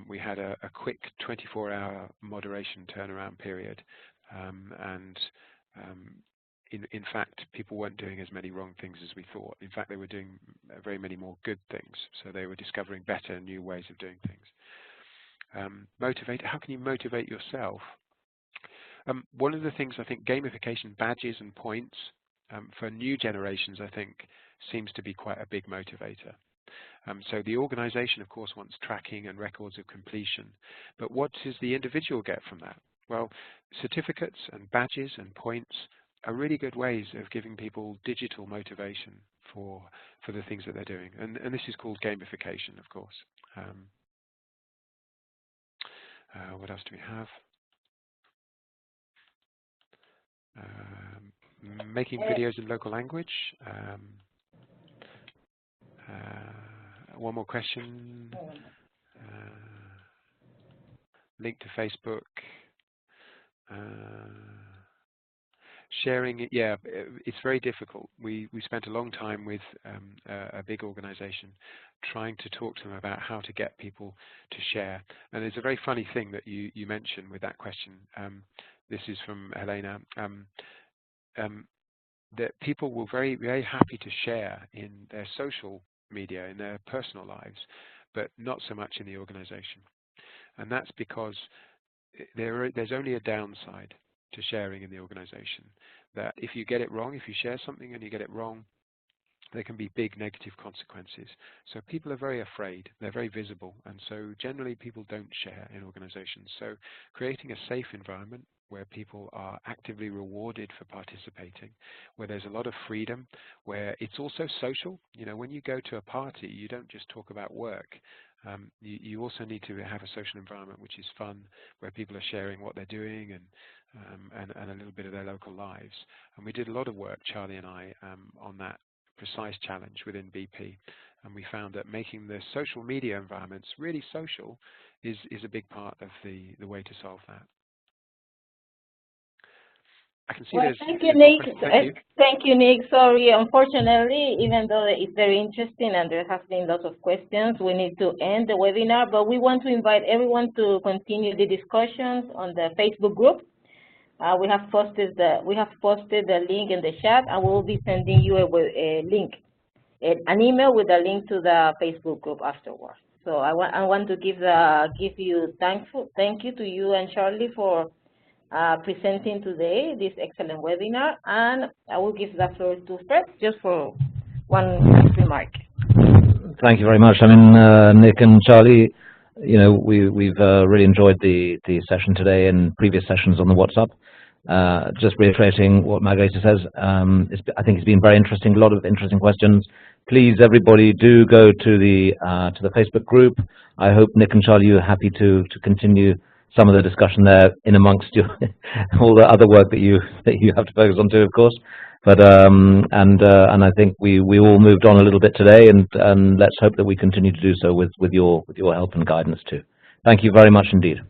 [SPEAKER 2] We had a quick 24-hour moderation turnaround period, and in fact, people weren't doing as many wrong things as we thought. In fact, they were doing very many more good things, so they were discovering better new ways of doing things. Motivate. How can you motivate yourself? One of the things I think gamification badges and points for new generations, I think, seems to be quite a big motivator. So the organization, of course, wants tracking and records of completion. But what does the individual get from that? Well, certificates and badges and points are really good ways of giving people digital motivation for the things that they're doing. And this is called gamification, of course. What else do we have? Making videos in local language. One more question. Link to Facebook. Sharing it, yeah, it's very difficult. We spent a long time with a big organization trying to talk to them about how to get people to share. And it's a very funny thing that you mentioned with that question. This is from Helena. That people were very, very happy to share in their social media, in their personal lives, but not so much in the organization. And that's because there's only a downside to sharing in the organization, that if you get it wrong, if you share something and you get it wrong, there can be big negative consequences. So people are very afraid, they're very visible, and so generally people don't share in organizations. So creating a safe environment where people are actively rewarded for participating, where there's a lot of freedom, where it's also social. You know, when you go to a party, you don't just talk about work. You also need to have a social environment which is fun, where people are sharing what they're doing and a little bit of their local lives. And we did a lot of work, Charlie and I, on that precise challenge within BP. And we found that making the social media environments really social is a big part of the way to solve that. I can see
[SPEAKER 3] thank you, Nick. Thank you, Nick. Sorry, unfortunately, even though it's very interesting and there have been lots of questions, we need to end the webinar, but we want to invite everyone to continue the discussions on the Facebook group. We have posted the link in the chat, and we will be sending you a link, an email with a link to the Facebook group afterwards. So I want to give thank you to you and Charlie for presenting today this excellent webinar, and I will give the floor to Fred just for one remark.
[SPEAKER 1] Thank you very much. I mean, Nick and Charlie, you know, we've really enjoyed the session today and previous sessions on the WhatsApp. Just reiterating what Margarita says, I think it's been very interesting, a lot of interesting questions. Please, everybody, do go to the Facebook group. I hope Nick and Charlie, you're happy to continue some of the discussion there in amongst you, all the other work that you have to focus on too, of course. But and I think we all moved on a little bit today, and let's hope that we continue to do so with your help and guidance too. Thank you very much indeed.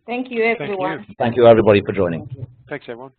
[SPEAKER 3] Thank you, everyone.
[SPEAKER 1] Thank you, everybody, for joining.
[SPEAKER 2] Thanks, everyone.